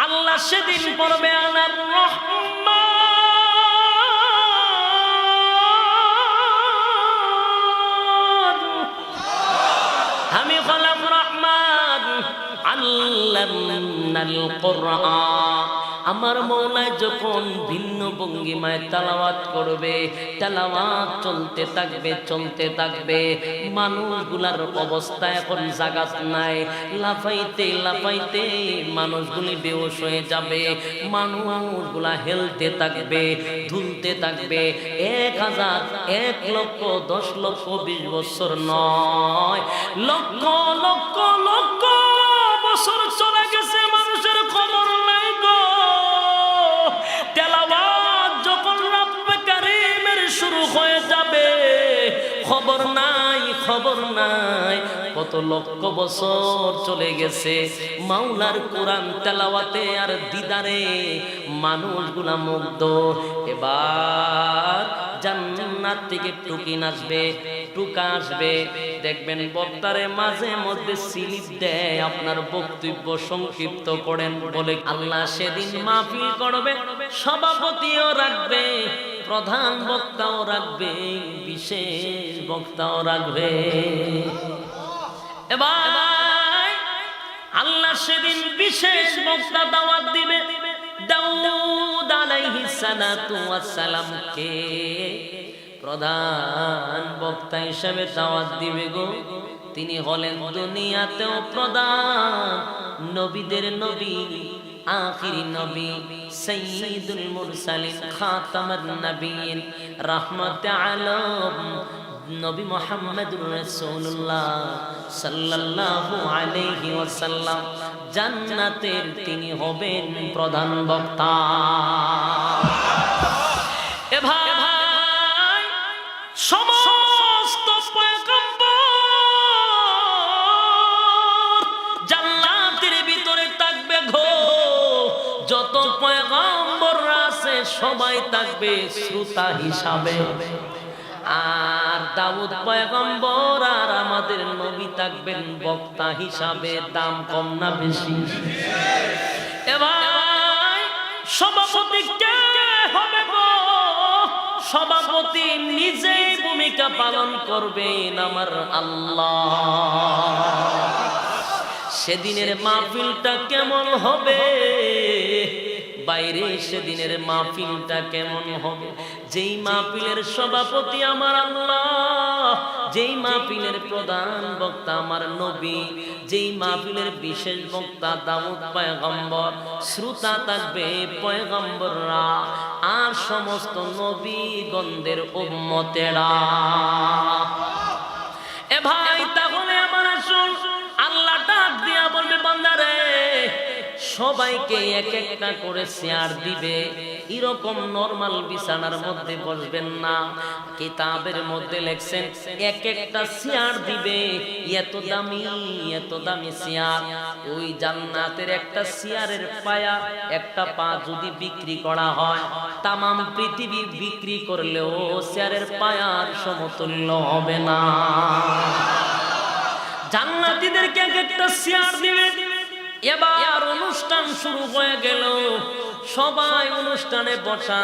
আল্লাহ সেদিন পড়বে আনার রহমান, আমি হলাম রহমান, আল্লামাল কুরআন। আমার মৌলা যখন ভিন্ন ভঙ্গিমায় তেলাওয়াত করবে, তেলাওয়াত চলতে থাকবে চলতে থাকবে, মানুষগুলার অবস্থা এখন জাগাত নাই, লাফাইতে লাফাইতে মানুষগুলি বেহুশ হয়ে যাবে, মানুষগুলা হেলতে থাকবে ঝুলতে থাকবে। 1000 1 লক্ষ 10 লক্ষ 20 বছর নয়, লক্ষ লক্ষ লক্ষ বছর চলে গেছে, মানুষের খবর নাই গো। তেলাওয়াত যখন রব্বে কারীমের শুরু হয়ে যাবে, খবর নাই খবর নাই, কত লক্ষ বছর চলে গেছে। মাওলার কোরআন তেলাওয়াতে আর দিদারে মানুষগুলা মুগ্ধ। এবার জান্নাত থেকে টুকিন আসবে, টুকা আসবে, দেখবেন বক্তারে মাঝে মধ্যে স্লিপ দেয়, আপনার বক্তব্য সংক্ষিপ্ত করেন বলে। আল্লাহ সেদিন মাহফিল করবে, সভাপতিও রাখবে, প্রধান বক্তাও রাখবে, বিশেষ বক্তাও রাখবে। এবার আল্লাহ সেদিন বিশেষ বক্তা দাওয়াত দিবে। দাউদ আলাইহিস সালাতু ওয়াস সালামকে প্রধান বক্তা হিসেবে দাওয়াত দিবে গো। তিনি হলেন দুনিয়াতেও প্রধান নবীদের নবী, আখিরি নবী, সাইয়্যিদুল মুরসালিন, খাতামুন নবিয়্যিন, রাহমাতুল আলাম নবী মুহাম্মদুর রাসূলুল্লাহ সাল্লাল্লাহু আলাইহি ওয়াসাল্লাম। জান্নাতের তিনি হবেন প্রধান বক্তা। এ ভাই, সমস্ত পয়গম্বর জান্নাতের ভিতরে থাকবে গো। যত পয়গম্বর আছে সবাই থাকবে শ্রোতা হিসাবে, আর দাউদ পয়গম্বর আর আমাদের নবী থাকবেন বক্তা হিসাবে। দাম কম না বেশি? এবার সভাপতি কে হবে গো? সভাপতি নিজেই ভূমিকা পালন করবেন আমার আল্লাহ। সেদিনের মাহফিলটা কেমন হবে বাইরে, সেদিনের মাহফিলটা কেমন হবে? যেই মাহফিলের সভাপতি আমার আল্লাহ, যেই মাহফিলের প্রধান বক্তা আমার নবী, যেই মাহফিলের বিশেষ বক্তা দাউদ পয়গম্বর, শ্রোতা থাকবে পয়গম্বররা আর সমস্ত নবীগণদের উম্মতেরা। এ ভাই, তাহলে আমার আসুন, আল্লাহ ডাক দিয়া বলবে বান্দারে, সবাইকে এক একটা করে চেয়ার দিবে। এরকম নরমাল বিছানার মধ্যে বসবেন না, কিতাবের মধ্যে লেখছেন এক একটা চেয়ার দিবে, এত দামি এত দামি চেয়ার। ওই জান্নাতের একটা চেয়ারের পায়া, একটা পা যদি বিক্রি করা হয়, তামাম পৃথিবী বিক্রি করলেও চেয়ারের পায়ার সমতুল্য হবে না। জান্নাতীদেরকে এক একটা চেয়ার দিবে। এবার অনুষ্ঠান শুরু হয়ে গেল, সবাই অনুষ্ঠানে বসা,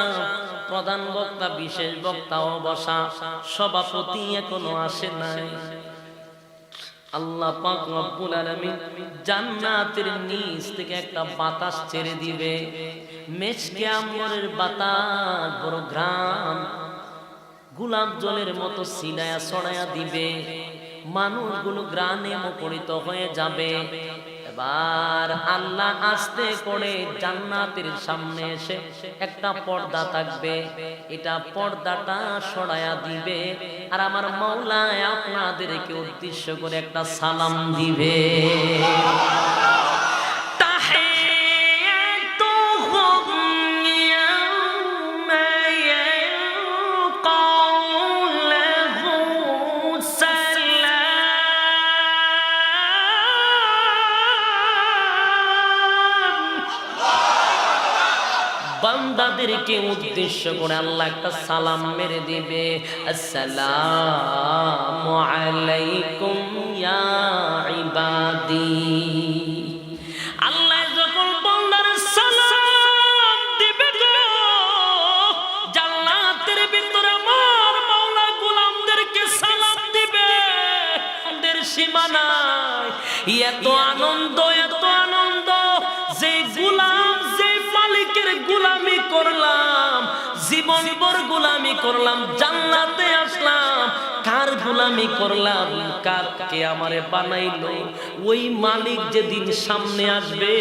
প্রধান বক্তা বিশেষ বক্তাও বসা, সভাপতি এখনো আসে নাই। আল্লাহ পাক রব্বুল আলামিন জান্নাতের নিচ থেকে একটা বাতাস ছেড়ে দিবে, মেশকে আম্বরের বাতাস, বড় ঘ্রাণ, গোলাপ জলের মতো ছিলায়া ছড়ায়া দিবে, মানুষগুলো গ্রানে মুখরিত হয়ে যাবে। এবার আল্লাহ আস্তে করে জান্নাতের সামনে এসে একটা পর্দা থাকবে, এটা পর্দাটা সরায়া দিবে, আর আমার মাওলা আপনাদেরকে উদ্দেশ্য করে একটা সালাম দিবে। বান্দাদেরকে উদ্দেশ্য করে আল্লাহ একটা সালাম মেরে দিবে, আসসালামু আলাইকুম ইয়া ইবাদি। আল্লাহ যখন বান্দার এত আনন্দ, এত আনন্দ যে গোলাম, যে মালিকের গোলামি করলাম, জীবনভর গোলামি করলাম, জান্নাতে আসলাম, কার গোলামি করলাম, কে আমারে বানাইলো, ওই মালিক যেদিন সামনে আসবে,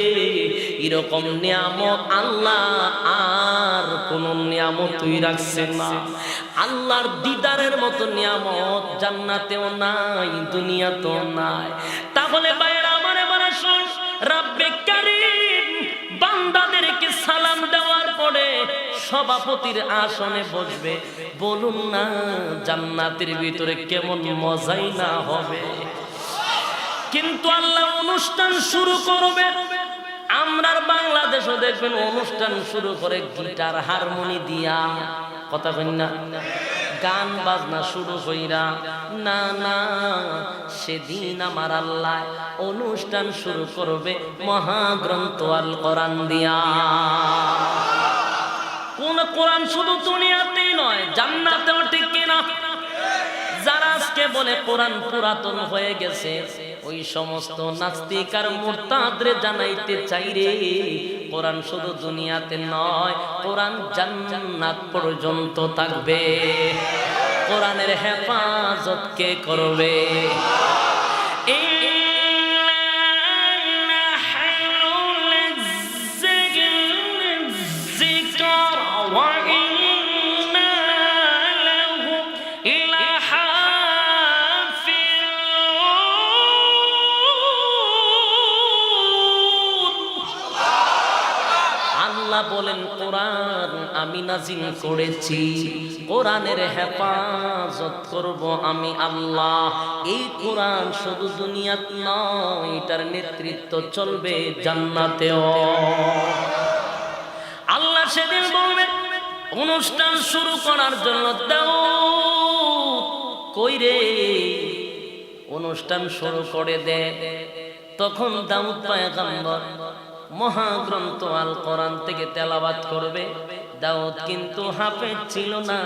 এরকম নিয়ামত আল্লাহ আর কোন নিয়ামতই রাখছে না। আল্লাহর দিদারের মতো নিয়ামত জান্নাতেও নাই, দুনিয়াতেও নাই। তাহলে বাইরে আমারে বলা শোন, রব্বে কারীম বান্দাদেরকে সালাম দেওয়ার পরে সভাপতির আসনে বসবে। বলুন না জান্নাতের ভিতরে কেমন মজাই না হবে। কিন্তু আল্লাহ অনুষ্ঠান শুরু করবে। আমরার বাংলাদেশও দেখবেন অনুষ্ঠান শুরু করে গিটার হারমোনি দিয়া, কথা বলেন না, গান বাজনা শুরু হইরা। না না, সেদিন আমার আল্লাহ অনুষ্ঠান শুরু করবে মহাগ্রন্থ আল কোরআন দিয়া। কোন কোরআন শুধু দুনিয়াতেই নয়, জান্নাতেও ঠিক কিনা? যারা আজকে বলে কোরআন পুরাতন হয়ে গেছে, ওই সমস্ত নাস্তিক আর মুরতাদরে জানাইতে চাই রে, কোরআন শুধু দুনিয়াতে নয়, কোরআন জান্নাত পর্যন্ত থাকবে। কোরআনের হেফাজত কে করবে? বলেন কোরআন আমি নাজিল করেছি, কোরআনের হেফাজত করব আমি আল্লাহ। এই কোরআন শুধু দুনিয়াত নয়, এটার নেতৃত্ব চলবে জান্নাতেও। আল্লাহ সেদিন বলবেন অনুষ্ঠান শুরু করার জন্য দাও কই রে, অনুষ্ঠান শুরু করে দে। তখন দাউদ পয়গম্বর মহাগ্রন্থ আল কোরআন থেকে তেলাওয়াত করবে। দাউদ কিন্তু হাফেজ ছিল না।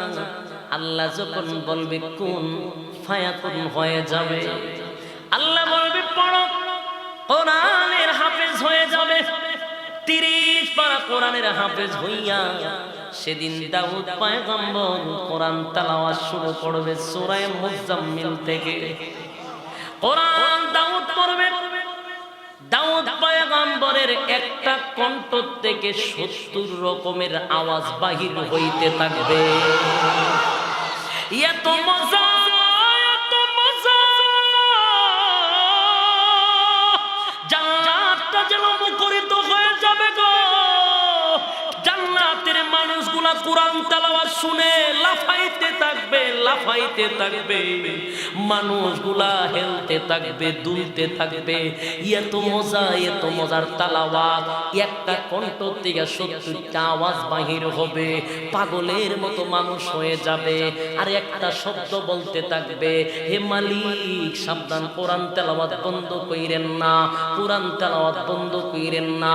আল্লাহ যখন বলবে কুন ফায়াকুন হয়ে যাবে, আল্লাহ বলবে পড়ো, কোরআনের হাফেজ হয়ে যাবে। 30 পারা কোরআনের হাফেজ হইয়া সেদিন দাউদ পয়গম্বর কোরআন তেলাওয়াত শুরু করবে সূরা মুজাম্মিল থেকে। কোরআন দাউদ পড়বে। দাউদ পয়গম্বরের একটা কণ্ঠ থেকে 70 রকমের আওয়াজ বাহির হইতে থাকবে। এত মজা, এত মজা, জান্নাতটা যেন মুখরিত হয়ে যাবে গো। জান্নাতের মানুষগুলা কোরআন তেলাওয়াত শুনে লাফাইতে থাকবে, লাফাইতে থাকবে, মানুষগুলা হেলতে থাকবে, দুলতে থাকবে। এত মজা, এত মজার তেলাওয়াত, একটা কণ্ঠ থেকে 70টা আওয়াজ বাহির হবে। পাগলের মতো মানুষ হয়ে যাবে, আর একটা শব্দ বলতে থাকবে, হে মালিক সাবধান, কোরআন তেলাওয়াত বন্ধ কইরেন না, কোরআন তেলাওয়াত বন্ধ কইরেন না।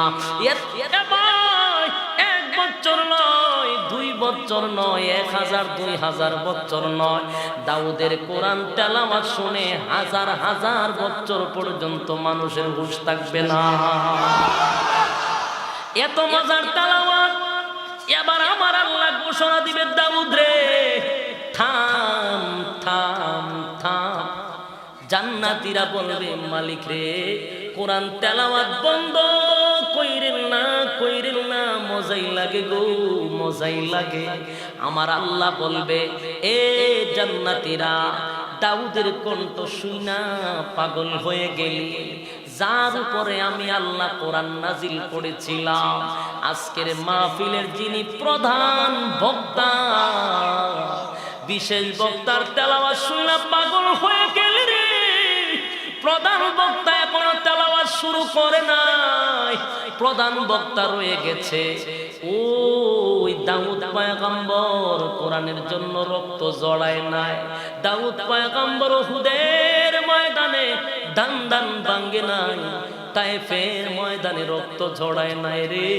বছর নয়, 2 বছর নয়, 1000 2000 বছর নয়, দাউদের কোরআন তেলাওয়াত শুনে হাজার হাজার বছর পর্যন্ত মানুষের হুঁশ থাকবে না। এত মজার তেলাওয়াত। এবার আমার আল্লাহ ঘোষণা দিবে, দাউদ রে থাম থাম থাম। জান্নাতীরা বলবে মালিক রে কোরআন তেলাওয়াত বন্ধ কইরেন না, কইরেন না, মজাই লাগে গো, মজাই লাগে। আমার আল্লাহ বলবে, এ জান্নাতীরা দাউদের কণ্ঠ শুইনা পাগল হয়ে গেলি, যার উপরে আমি আল্লাহ কোরআন নাজিল করেছিলাম, আজকের মাহফিলের যিনি প্রধান বক্তা, বিশেষ বক্তার তেলাওয়াত শুইনা পাগল হয়ে গেলি রে। প্রধান বক্তা এখনো তেলাওয়াত শুরু করে নাই, প্রধান বক্তা রয়ে গেছে ওই দাউদ পয়গম্বর। কোরআনের জন্য রক্ত জড়ায় নাই, দাউদ পয়গম্বর উহুদের ময়দানে দান দান ভাঙ্গে নাই, তায়েফের ময়দানে রক্ত ঝরায় নাই রে।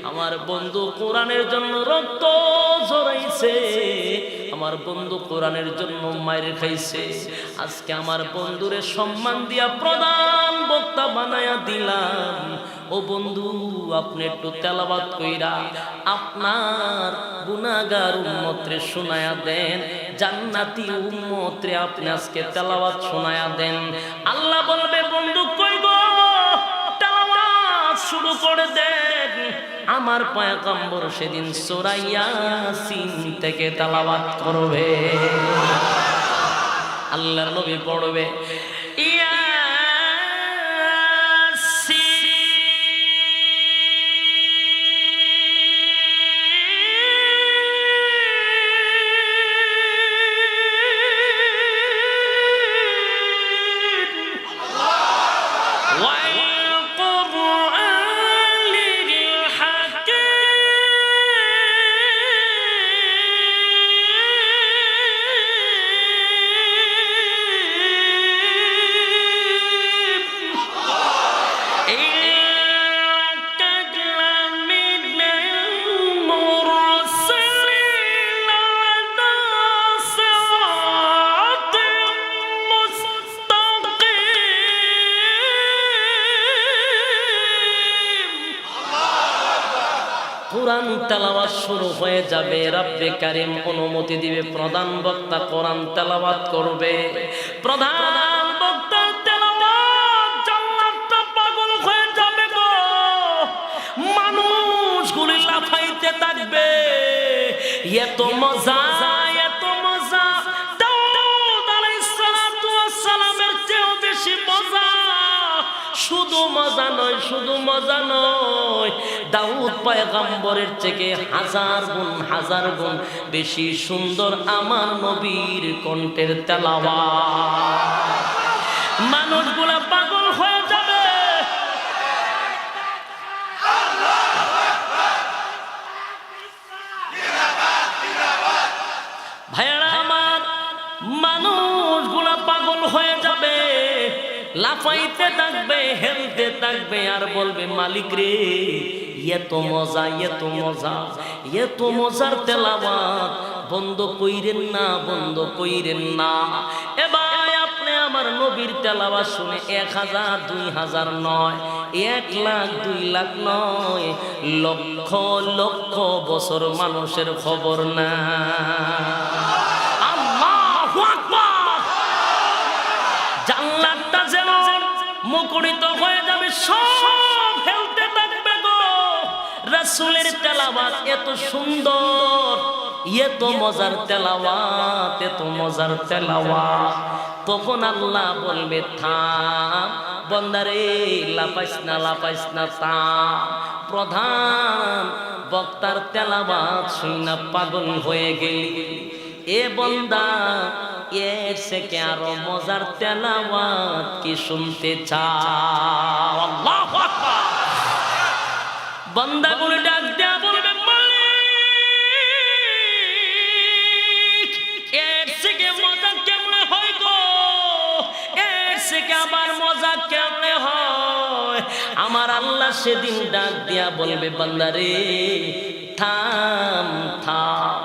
আমার বন্ধু কোরআনের জন্য রক্ত ঝরাইছে, আমার বন্ধু কোরআনের জন্য মায়ের খাইছে। আজকে আমার বন্ধুরে সম্মান দিয়া প্রধান বক্তা বানায়া দিলাম। ও বন্ধু, আপনি একটু তেলাওয়াত কইরা আপনার গুনাহগার উম্মতরে শোনায়া দেন, জান্নাতি উম্মতরে আপনি আজকে তেলাওয়াত শোনায়া দেন। আল্লাহ বলবে, বন্ধু কই গো, তেলাওয়াত শুরু করে দেন। আমার পয়গম্বর সেদিন সূরা ইয়াসিন থেকে তেলাওয়াত করবে, আল্লাহর নবী পড়বে কোরআন তেলাওয়াত শুরু হয়ে যাবে। রব্বে কারীম অনুমতি দিবে, প্রধান বক্তা কোরআন তেলাওয়াত করবে। প্রধান বক্তার তেলাওয়াত জান্নাতটা পাগল হয়ে যাবে গো, মানুষগুলি লাফাইতে থাকবে। এত মজা, এত মজা, দাউদ আলাইহিস সালাতু ওয়াস সালামের চেয়েও বেশি মজা। শুধু মজা নয়, শুধু মজা নয়, দাউদ পয়গম্বরের থেকে হাজার গুণ বেশি সুন্দর আমার নবীর কণ্ঠের তেলাওয়াত। মানুষগুলা পাগল হয়ে যাবে। ভাইরা আমার, মানুষগুলা পাগল হয়ে যাবে, লাফাইতে থাকবে, হেলতে থাকবে, আর বলবে, মালিক রে, এত মজা, এত মজা, এত মজার তেলাওয়াত বন্ধ কইরেন না, বন্ধ কইরেন না। এবার আপনি আমার নবীর তেলাওয়াত শুনে 1000 2000 নয়, 1 লাখ 2 লাখ নয়, লক্ষ লক্ষ বছর মানুষের খবর না। আল্লাহু আকবার। জান্নাতটা যেন মুখরিত হয়ে যাবে, সব হেলতে থাকবে গো। রাসূলের তেলাওয়াত এত সুন্দর, এত মজার তেলাওয়াত, এত মজার তেলাওয়াত। তখন আল্লাহ বলবে, থাম বান্দারে, লাপাইস না, লাপাইস না, থাম। প্রধান বক্তার তেলাওয়াত শুনে পাগল হয়ে গেলি, এ বান্দা, এর থেকে আরো মজার তেলাওয়াত কি শুনতে চাও? আল্লাহু আকবার। বান্দা গুলো ডাক দেয়া বলবে, মালিক, এর থেকে মজা কেমনে হয় গো, এর থেকে আবার মজা কেমনে হয়? আমার আল্লাহ সেদিন ডাক দেয়া বলবে, বান্দারে, থাম থাম।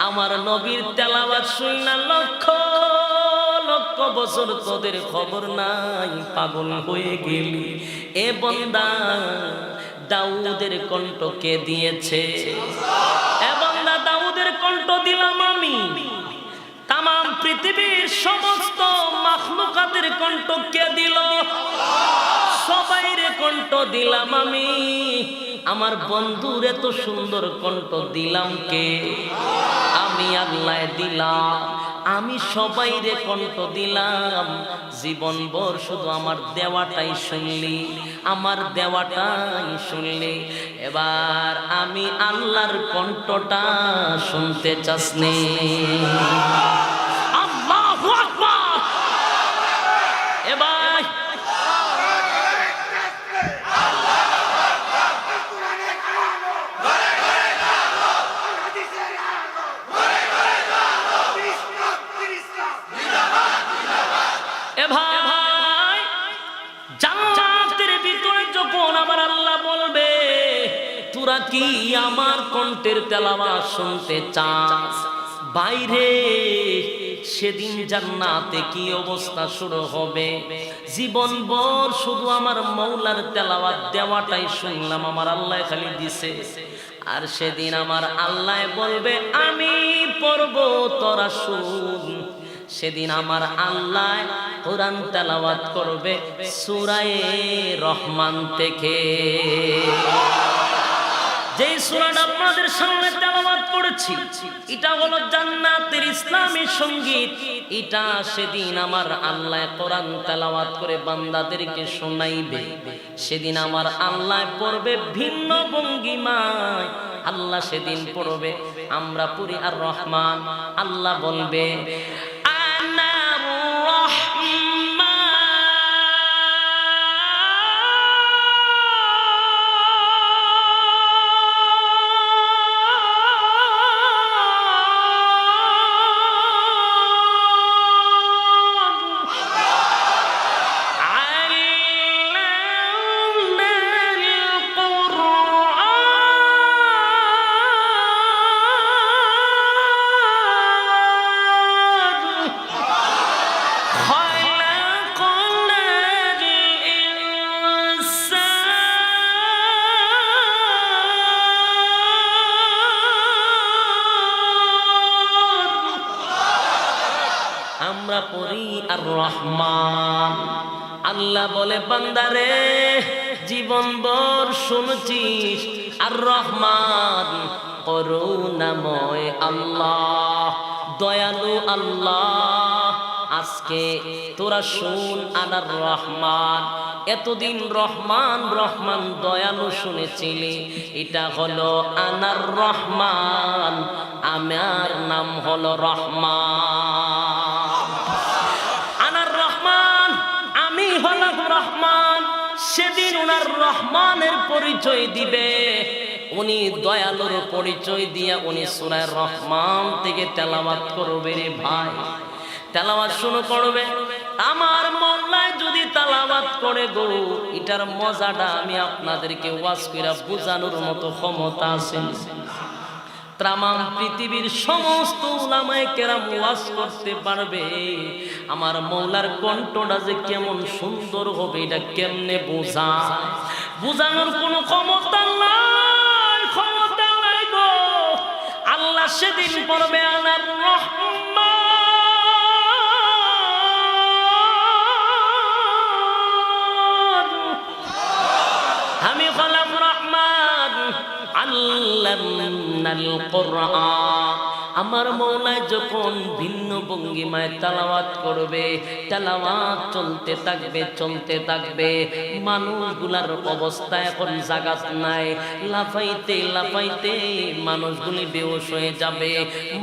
আমার নবীর তেলাওয়াত শুইনা লক্ষ লক্ষ বছর তোদের খবর নাই, পাগল হয়ে গেলি। এ বান্দা, দাউদের কণ্ঠ কে দিয়েছে? এ বান্দা, দাউদের কণ্ঠ দিলাম আমি। তামাম পৃথিবীর সমস্ত মাখলুকাতের কণ্ঠ কে দিল? সবাইরে কণ্ঠ দিলাম আমি। আমার বন্ধুর এত সুন্দর কণ্ঠ দিলাম কে? আমি আল্লাহ দিলাম। আমি সবাইরে কণ্ঠ দিলাম। জীবনভর শুধু আমার দেওয়াটাই শুনলি, আমার দেওয়াটাই শুনলি। এবার আমি আল্লাহর কণ্ঠটা শুনতে চাসনি? আল্লাহু আকবার। এবার তোরা কি আমার কণ্ঠের তেলাওয়াত শুনতে চাস? বাইরে সেদিন জান্নাতে কি অবস্থা শুরু হবে। জীবনভর শুধু আমার মৌলার তেলাওয়াত দেওয়াটাই শুনলাম, আমার আল্লাহ খালি দিছে। আর সেদিন আমার আল্লাহ বলবে আমি পড়ব, তোরা শুন। সেদিন আমার আল্লাহ কোরআন তেলাওয়াত করবে সূরা রহমান থেকে। যে সূরাটা আপনাদের সামনে তেলাওয়াত করেছি, এটা হলো জান্নাতের ইসলামী সঙ্গীত। এটা সেদিন আমার আল্লাহ কোরআন তেলাওয়াত করে বান্দাদেরকে শোনাইবে। সেদিন আমার আল্লাহ পড়বে ভিন্ন ভঙ্গিমায়। আল্লাহ সেদিন পড়বে, আমরা পড়ি আর রহমান, আল্লাহ বলবে আমরা পড়ি আর রহমান। আল্লাহ বলে বান্দারে জীবনভর শুনছিস আর রহমান, করুণাময় আল্লাহ, দয়ালু আল্লাহ। আজকে তোরা শুন আনার রহমান। এতদিন রহমান রহমান দয়ালু শুনেছিলি, এটা হলো আনার রহমান, আমার নাম হলো রহমান। আনার রহমান, আমি হলাম রহমান। সেদিন ওনার রহমানের পরিচয় দিবে, উনি দয়ালুর পরিচয় দিয়ে উনি সূরা রহমান থেকে তেলাওয়াত করবে। রে ভাই, তেলাওয়াত শুরু করবে। আমার মওলায় যদি তেলাওয়াত করে গো, এটার মজাটা আমি আপনাদেরকে ওয়াজ কইরা বোঝানোর মতো ক্ষমতা আছে। তাম পৃথিবীর সমস্ত উলামায়ে কেরাম ওয়াজ করতে পারবে, আমার মওলার কণ্ঠটা যে কেমন সুন্দর হবে এটা কেমনে বোঝানোর কোনো ক্ষমতা নাই, ক্ষমতা নাই গো। আল্লাহ সেদিন পড়বে আনার রহমান, আমি হলাম রহমান, আল্লামাল কুরআন। আমার মওলায় যখন ভিন্ন ভঙ্গিমায় তেলাওয়াত করবে, তেলাওয়াত চলতে থাকবে চলতে থাকবে। মানুষগুলার অবস্থা এখন জাগাত নাই, লাফাইতে লাফাইতে মানুষগুলি বেহুশ হয়ে যাবে।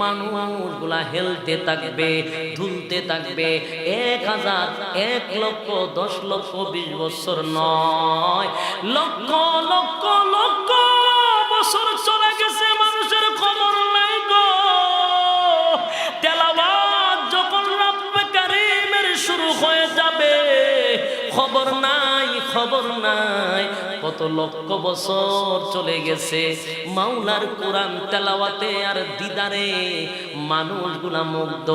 মানুষগুলা হেলতে থাকবে, ঝুলতে থাকবে। 1000, 1 লক্ষ, 10 লক্ষ, 20 বছর নয়, লক্ষ লক্ষ লক্ষ বছর চলে গেছে, মানুষের খবর নাই গো। তেলাওয়াত যখন রব্বে কারীমের শুরু হয়ে যাবে, খবর নাই, খবর নাই। কত লক্ষ বছর চলে গেছে মাওলার কোরআন তেলাওয়াতে আর দিদারে মানুষগুলা মুগ্ধ।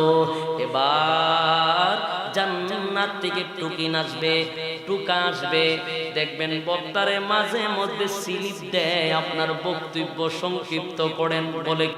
এবার জান্নাত থেকে টুকি নাচবে, টুকা আসবে। দেখবেন বক্তারে মাঝে মধ্যে স্লিপ দেয়, আপনার বক্তব্য সংক্ষিপ্ত করেন বলে।